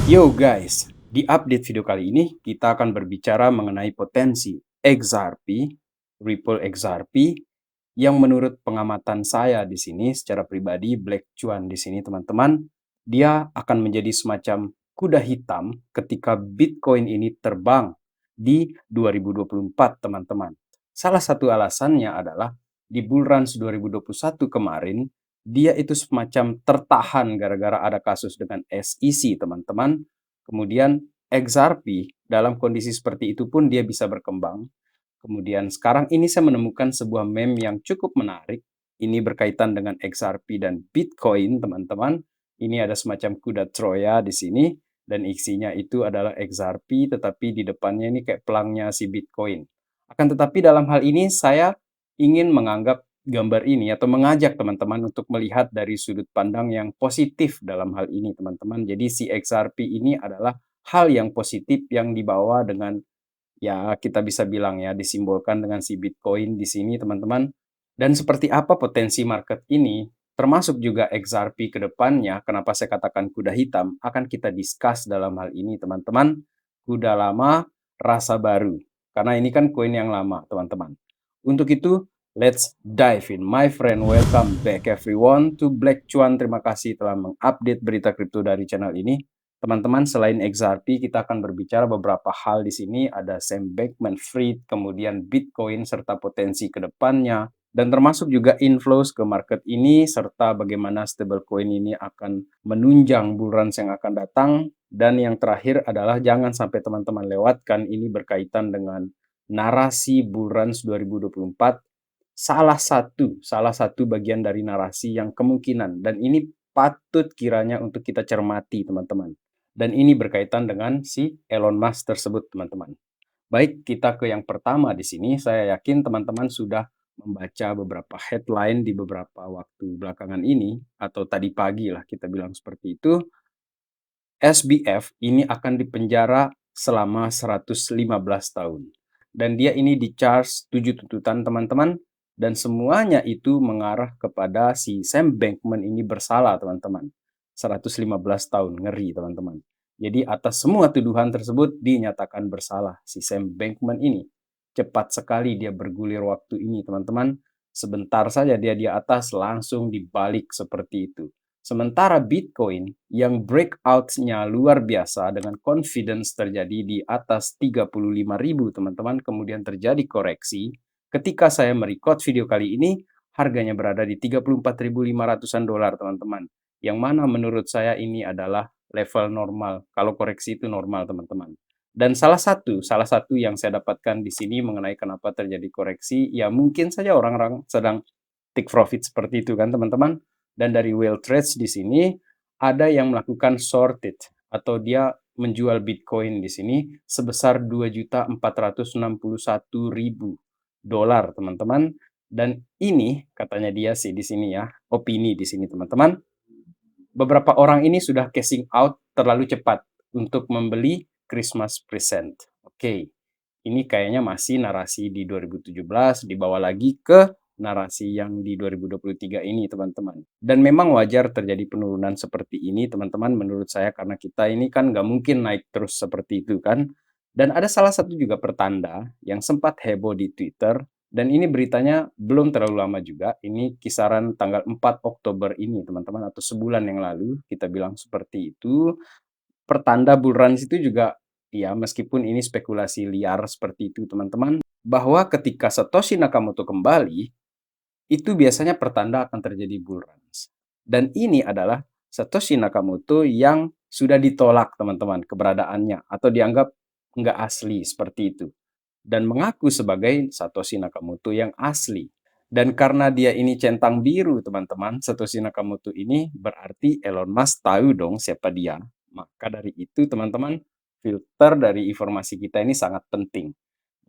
Yo guys, di update video kali ini kita akan berbicara mengenai potensi XRP, Ripple XRP, yang menurut pengamatan saya di sini secara pribadi Black Cuan di sini teman-teman, dia akan menjadi semacam kuda hitam ketika Bitcoin ini terbang di 2024 teman-teman. Salah satu alasannya adalah di Bullruns 2021 kemarin dia itu semacam tertahan gara-gara ada kasus dengan SEC, teman-teman. Kemudian XRP dalam kondisi seperti itu pun dia bisa berkembang. Kemudian sekarang ini saya menemukan sebuah meme yang cukup menarik. Ini berkaitan dengan XRP dan Bitcoin, teman-teman. Ini ada semacam kuda Troya di sini dan isinya itu adalah XRP, tetapi di depannya ini kayak pelangnya si Bitcoin. Akan tetapi dalam hal ini saya ingin menganggap gambar ini atau mengajak teman-teman untuk melihat dari sudut pandang yang positif dalam hal ini, teman-teman. Jadi si XRP ini adalah hal yang positif yang dibawa dengan, ya kita bisa bilang ya, disimbolkan dengan si Bitcoin di sini, teman-teman. Dan seperti apa potensi market ini, termasuk juga XRP ke depannya, kenapa saya katakan kuda hitam, akan kita discuss dalam hal ini, teman-teman. Kuda lama, rasa baru. Karena ini kan koin yang lama, teman-teman. Untuk itu, let's dive in, my friend. Welcome back everyone to Black Cuan. Terima kasih telah mengupdate berita kripto dari channel ini. Teman-teman, selain XRP, kita akan berbicara beberapa hal di sini. Ada Sam Bankman-Fried, kemudian Bitcoin, serta potensi ke depannya. Dan termasuk juga inflows ke market ini, serta bagaimana stablecoin ini akan menunjang bullruns yang akan datang. Dan yang terakhir adalah jangan sampai teman-teman lewatkan, ini berkaitan dengan narasi bullruns 2024. Salah satu bagian dari narasi yang kemungkinan, dan ini patut kiranya untuk kita cermati, teman-teman. Dan ini berkaitan dengan si Elon Musk tersebut, teman-teman. Baik, kita ke yang pertama di sini. Saya yakin teman-teman sudah membaca beberapa headline di beberapa waktu belakangan ini, atau tadi pagi lah kita bilang seperti itu. SBF ini akan dipenjara selama 115 tahun. Dan dia ini di-charge 7 tuntutan, teman-teman. Dan semuanya itu mengarah kepada si Sam Bankman ini bersalah, teman-teman. 115 tahun, ngeri, teman-teman. Jadi atas semua tuduhan tersebut dinyatakan bersalah si Sam Bankman ini. Cepat sekali dia bergulir waktu ini, teman-teman. Sebentar saja dia di atas, langsung dibalik seperti itu. Sementara Bitcoin yang breakout-nya luar biasa dengan confidence terjadi di atas 35.000, teman-teman, kemudian terjadi koreksi. Ketika saya merecord video kali ini, harganya berada di 34.500-an dolar, teman-teman. Yang mana menurut saya ini adalah level normal. Kalau koreksi itu normal, teman-teman. Dan salah satu yang saya dapatkan di sini mengenai kenapa terjadi koreksi, ya mungkin saja orang-orang sedang take profit seperti itu kan, teman-teman. Dan dari whale trades di sini ada yang melakukan shorted atau dia menjual Bitcoin di sini sebesar 2.461.000 dolar, teman-teman. Dan ini katanya dia sih di sini ya, opini di sini, teman-teman. Beberapa orang ini sudah cashing out terlalu cepat untuk membeli Christmas present. Oke. Ini kayaknya masih narasi di 2017 dibawa lagi ke narasi yang di 2023 ini, teman-teman. Dan memang wajar terjadi penurunan seperti ini, teman-teman, menurut saya, karena kita ini kan nggak mungkin naik terus seperti itu kan. Dan ada salah satu juga pertanda yang sempat heboh di Twitter, dan ini beritanya belum terlalu lama juga, ini kisaran tanggal 4 Oktober ini, teman-teman, atau sebulan yang lalu, kita bilang seperti itu. Pertanda bull run itu juga, ya meskipun ini spekulasi liar seperti itu, teman-teman, bahwa ketika Satoshi Nakamoto kembali, itu biasanya pertanda akan terjadi bull runs. Dan ini adalah Satoshi Nakamoto yang sudah ditolak, teman-teman, keberadaannya, atau dianggap nggak asli seperti itu. Dan mengaku sebagai Satoshi Nakamoto yang asli. Dan karena dia ini centang biru, teman-teman, Satoshi Nakamoto ini berarti Elon Musk tahu dong siapa dia. Maka dari itu, teman-teman, filter dari informasi kita ini sangat penting.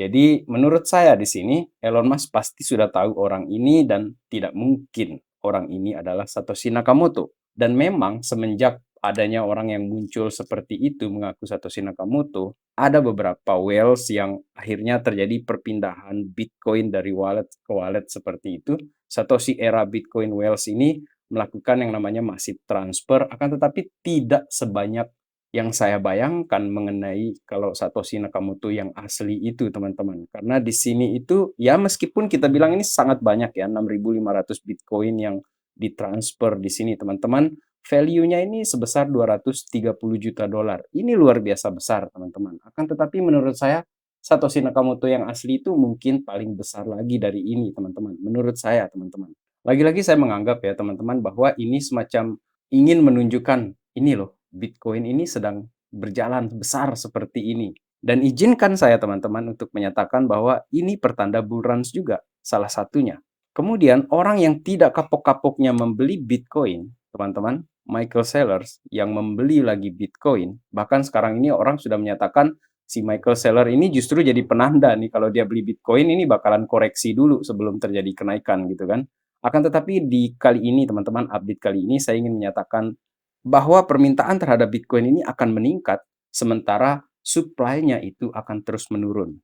Jadi menurut saya di sini Elon Musk pasti sudah tahu orang ini dan tidak mungkin orang ini adalah Satoshi Nakamoto. Dan memang semenjak adanya orang yang muncul seperti itu mengaku Satoshi Nakamoto, ada beberapa whales yang akhirnya terjadi perpindahan Bitcoin dari wallet ke wallet seperti itu. Satoshi era Bitcoin whales ini melakukan yang namanya massive transfer, akan tetapi tidak sebanyak yang saya bayangkan mengenai kalau Satoshi Nakamoto yang asli itu, teman-teman. Karena di sini itu, ya meskipun kita bilang ini sangat banyak ya, 6.500 Bitcoin yang ditransfer di sini, teman-teman. Value-nya ini sebesar 230 juta dolar. Ini luar biasa besar, teman-teman. Akan tetapi menurut saya, Satoshi Nakamoto yang asli itu mungkin paling besar lagi dari ini, teman-teman. Menurut saya, teman-teman. Lagi-lagi saya menganggap ya, teman-teman, bahwa ini semacam ingin menunjukkan, ini loh, Bitcoin ini sedang berjalan besar seperti ini. Dan izinkan saya, teman-teman, untuk menyatakan bahwa ini pertanda bull runs juga, salah satunya. Kemudian, orang yang tidak kapok-kapoknya membeli Bitcoin, teman-teman, Michael Saylor yang membeli lagi Bitcoin, bahkan sekarang ini orang sudah menyatakan si Michael Saylor ini justru jadi penanda nih kalau dia beli Bitcoin ini bakalan koreksi dulu sebelum terjadi kenaikan gitu kan. Akan tetapi di kali ini teman-teman, update kali ini saya ingin menyatakan bahwa permintaan terhadap Bitcoin ini akan meningkat sementara supply-nya itu akan terus menurun.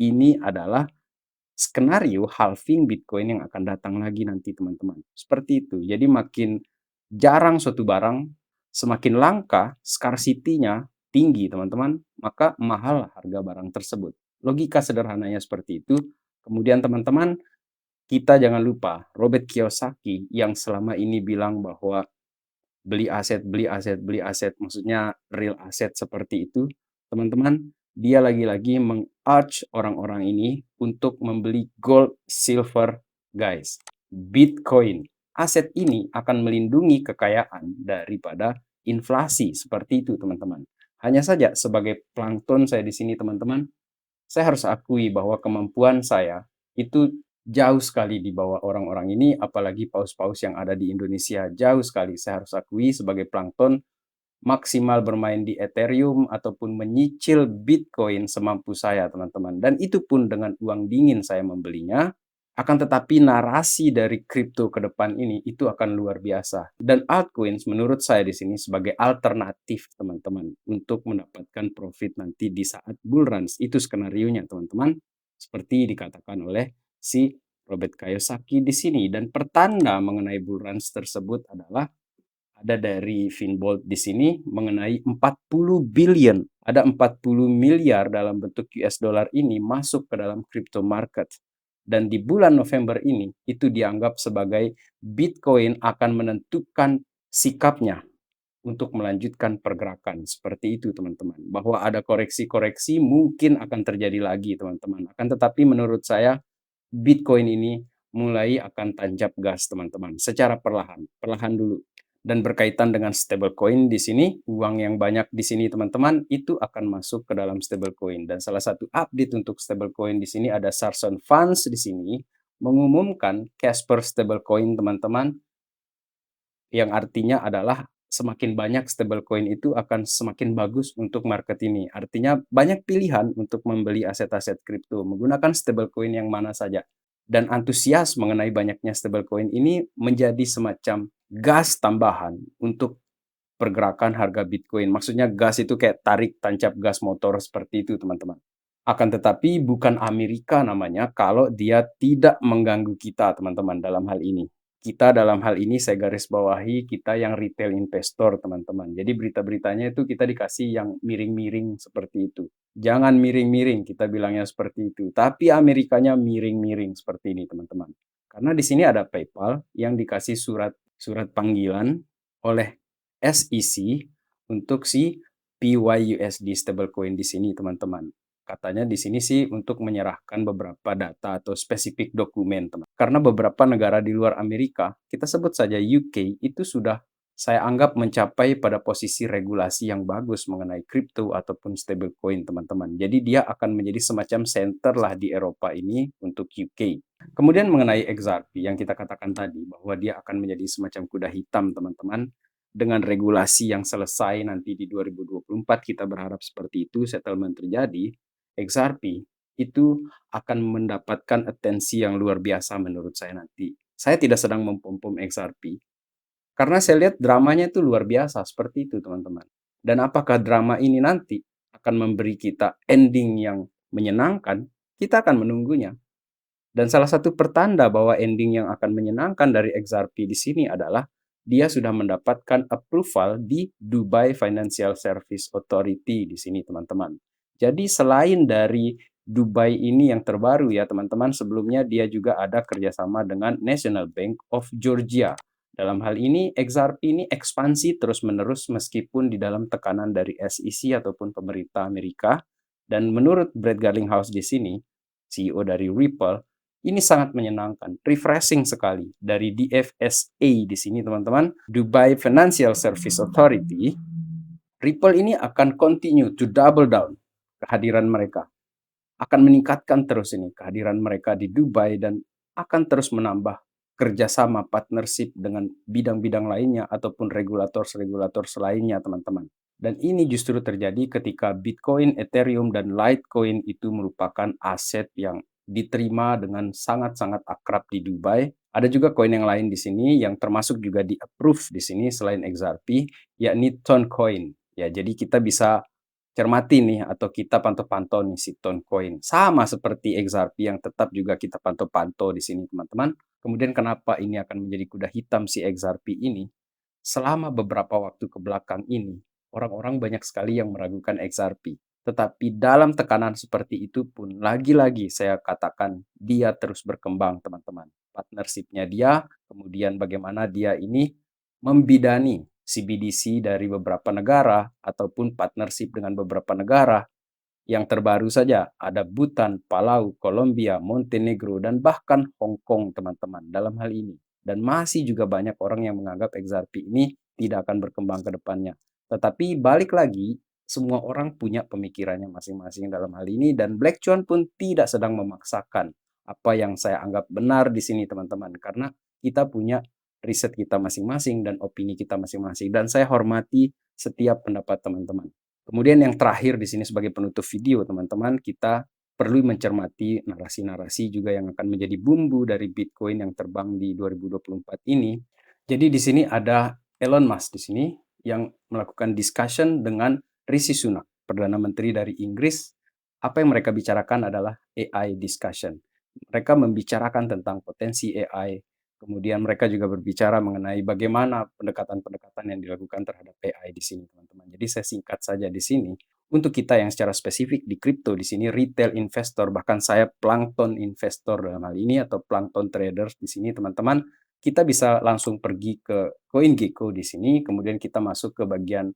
Ini adalah skenario halving Bitcoin yang akan datang lagi nanti teman-teman. Seperti itu. Jadi makin jarang suatu barang, semakin langka, scarcity-nya tinggi teman-teman, maka mahal harga barang tersebut. Logika sederhananya seperti itu. Kemudian teman-teman, kita jangan lupa Robert Kiyosaki yang selama ini bilang bahwa beli aset, beli aset, beli aset, maksudnya real aset seperti itu, teman-teman, dia lagi-lagi meng-urge orang-orang ini untuk membeli gold, silver, guys. Bitcoin. Aset ini akan melindungi kekayaan daripada inflasi seperti itu, teman-teman. Hanya saja sebagai plankton saya di sini, teman-teman, saya harus akui bahwa kemampuan saya itu jauh sekali di bawah orang-orang ini, apalagi paus-paus yang ada di Indonesia. Jauh sekali, saya harus akui sebagai plankton, maksimal bermain di Ethereum ataupun menyicil Bitcoin semampu saya, teman-teman. Dan itu pun dengan uang dingin saya membelinya. Akan tetapi narasi dari kripto ke depan ini itu akan luar biasa. Dan altcoins menurut saya di sini sebagai alternatif, teman-teman, untuk mendapatkan profit nanti di saat bull runs. Itu skenarionya, teman-teman. Seperti dikatakan oleh si Robert Kiyosaki di sini. Dan pertanda mengenai bull runs tersebut adalah ada dari Finbold di sini mengenai 40 billion. Ada 40 miliar dalam bentuk US dollar ini masuk ke dalam crypto market. Dan di bulan November ini, itu dianggap sebagai Bitcoin akan menentukan sikapnya untuk melanjutkan pergerakan. Seperti itu, teman-teman. Bahwa ada koreksi-koreksi mungkin akan terjadi lagi, teman-teman. Akan tetapi menurut saya, Bitcoin ini mulai akan tancap gas, teman-teman. Secara perlahan. Perlahan dulu. Dan berkaitan dengan stablecoin di sini, uang yang banyak di sini teman-teman itu akan masuk ke dalam stablecoin. Dan salah satu update untuk stablecoin di sini ada Sarson Funds di sini mengumumkan Casper stablecoin teman-teman, yang artinya adalah semakin banyak stablecoin itu akan semakin bagus untuk market ini. Artinya banyak pilihan untuk membeli aset-aset kripto menggunakan stablecoin yang mana saja. Dan antusias mengenai banyaknya stablecoin ini menjadi semacam gas tambahan untuk pergerakan harga Bitcoin. Maksudnya gas itu kayak tarik tancap gas motor seperti itu, teman-teman. Akan tetapi bukan Amerika namanya kalau dia tidak mengganggu kita, teman-teman, dalam hal ini. Kita dalam hal ini saya garis bawahi kita yang retail investor, teman-teman. Jadi berita-beritanya itu kita dikasih yang miring-miring seperti itu. Jangan miring-miring, kita bilangnya seperti itu. Tapi Amerikanya miring-miring seperti ini, teman-teman. Karena di sini ada PayPal yang dikasih surat panggilan oleh SEC untuk si PYUSD stablecoin di sini, teman-teman. Katanya di sini sih untuk menyerahkan beberapa data atau spesifik dokumen, teman. Karena beberapa negara di luar Amerika, kita sebut saja UK, itu sudah saya anggap mencapai pada posisi regulasi yang bagus mengenai kripto ataupun stablecoin, teman-teman. Jadi dia akan menjadi semacam center lah di Eropa ini untuk UK. Kemudian mengenai XRP yang kita katakan tadi, bahwa dia akan menjadi semacam kuda hitam, teman-teman. Dengan regulasi yang selesai nanti di 2024, kita berharap seperti itu, settlement terjadi, XRP itu akan mendapatkan atensi yang luar biasa menurut saya nanti. Saya tidak sedang mempom-pom XRP, karena saya lihat dramanya itu luar biasa seperti itu, teman-teman. Dan apakah drama ini nanti akan memberi kita ending yang menyenangkan, kita akan menunggunya. Dan salah satu pertanda bahwa ending yang akan menyenangkan dari XRP di sini adalah dia sudah mendapatkan approval di Dubai Financial Service Authority di sini, teman-teman. Jadi selain dari Dubai ini yang terbaru ya, teman-teman, sebelumnya dia juga ada kerjasama dengan National Bank of Georgia. Dalam hal ini, XRP ini ekspansi terus-menerus meskipun di dalam tekanan dari SEC ataupun pemerintah Amerika. Dan menurut Brad Garlinghouse di sini, CEO dari Ripple, ini sangat menyenangkan, refreshing sekali. Dari DFSA di sini, teman-teman, Dubai Financial Service Authority, Ripple ini akan continue to double down kehadiran mereka. Akan meningkatkan terus ini kehadiran mereka di Dubai dan akan terus menambah kerjasama partnership dengan bidang-bidang lainnya ataupun regulator lainnya, teman-teman. Dan ini justru terjadi ketika Bitcoin, Ethereum, dan Litecoin itu merupakan aset yang diterima dengan sangat-sangat akrab di Dubai. Ada juga koin yang lain di sini yang termasuk juga di-approve di sini selain XRP, yakni Toncoin. Ya, jadi kita bisa cermati nih atau kita pantau-pantau nih si Toncoin. Sama seperti XRP yang tetap juga kita pantau-pantau di sini, teman-teman. Kemudian kenapa ini akan menjadi kuda hitam si XRP ini? Selama beberapa waktu ke belakang ini, orang-orang banyak sekali yang meragukan XRP. Tetapi dalam tekanan seperti itu pun, lagi-lagi saya katakan, dia terus berkembang, teman-teman. Partnership-nya dia, kemudian bagaimana dia ini membidani CBDC dari beberapa negara ataupun partnership dengan beberapa negara. Yang terbaru saja ada Bhutan, Palau, Kolombia, Montenegro, dan bahkan Hong Kong, teman-teman, dalam hal ini. Dan masih juga banyak orang yang menganggap XRP ini tidak akan berkembang ke depannya. Tetapi balik lagi, semua orang punya pemikirannya masing-masing dalam hal ini, dan Black Chuan pun tidak sedang memaksakan apa yang saya anggap benar di sini, teman-teman. Karena kita punya riset kita masing-masing dan opini kita masing-masing. Dan saya hormati setiap pendapat teman-teman. Kemudian yang terakhir di sini sebagai penutup video, teman-teman, kita perlu mencermati narasi-narasi juga yang akan menjadi bumbu dari Bitcoin yang terbang di 2024 ini. Jadi di sini ada Elon Musk di sini yang melakukan discussion dengan Rishi Sunak, Perdana Menteri dari Inggris. Apa yang mereka bicarakan adalah AI discussion. Mereka membicarakan tentang potensi AI. Kemudian mereka juga berbicara mengenai bagaimana pendekatan-pendekatan yang dilakukan terhadap AI di sini, teman-teman. Jadi saya singkat saja di sini. Untuk kita yang secara spesifik di kripto di sini retail investor, bahkan saya plankton investor dalam hal ini atau plankton traders di sini, teman-teman, kita bisa langsung pergi ke CoinGecko di sini, kemudian kita masuk ke bagian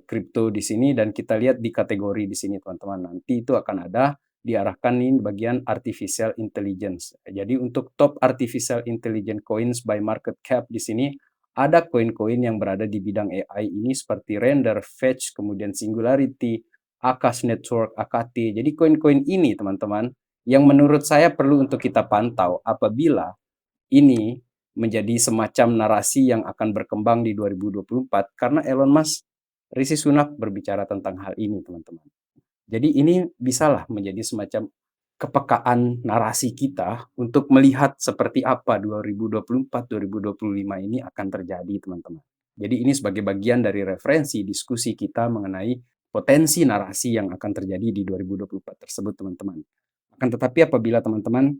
kripto di sini dan kita lihat di kategori di sini, teman-teman. Nanti itu akan ada diarahkan di bagian artificial intelligence. Jadi untuk top artificial intelligence coins by market cap di sini ada koin-koin yang berada di bidang AI ini seperti Render, Fetch, kemudian Singularity, Akash Network, AKT. Jadi koin-koin ini, teman-teman, yang menurut saya perlu untuk kita pantau apabila ini menjadi semacam narasi yang akan berkembang di 2024 karena Elon Musk, Rishi Sunak berbicara tentang hal ini, teman-teman. Jadi ini bisalah menjadi semacam kepekaan narasi kita untuk melihat seperti apa 2024-2025 ini akan terjadi, teman-teman. Jadi ini sebagai bagian dari referensi diskusi kita mengenai potensi narasi yang akan terjadi di 2024 tersebut, teman-teman. Akan tetapi apabila teman-teman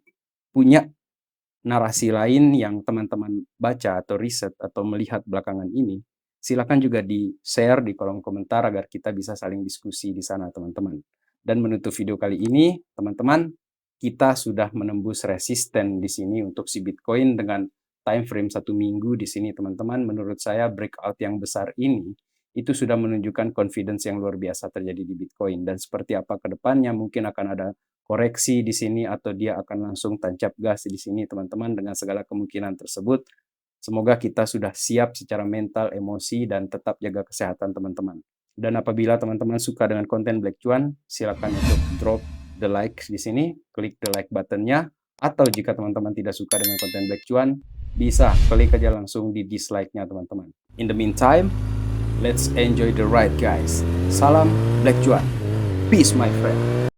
punya narasi lain yang teman-teman baca atau riset atau melihat belakangan ini, silakan juga di-share di kolom komentar agar kita bisa saling diskusi di sana, teman-teman. Dan menutup video kali ini, teman-teman, kita sudah menembus resisten di sini untuk si Bitcoin dengan time frame 1 minggu di sini, teman-teman. Menurut saya breakout yang besar ini itu sudah menunjukkan confidence yang luar biasa terjadi di Bitcoin. Dan seperti apa ke depannya, mungkin akan ada koreksi di sini atau dia akan langsung tancap gas di sini, teman-teman. Dengan segala kemungkinan tersebut, semoga kita sudah siap secara mental, emosi, dan tetap jaga kesehatan, teman-teman. Dan apabila teman-teman suka dengan konten Black Chuan, silakan untuk drop the like di sini, klik the like buttonnya, atau jika teman-teman tidak suka dengan konten Black Chuan, bisa klik aja langsung di dislike-nya, teman-teman. In the meantime, let's enjoy the ride, guys. Salam Black Chuan. Peace, my friend.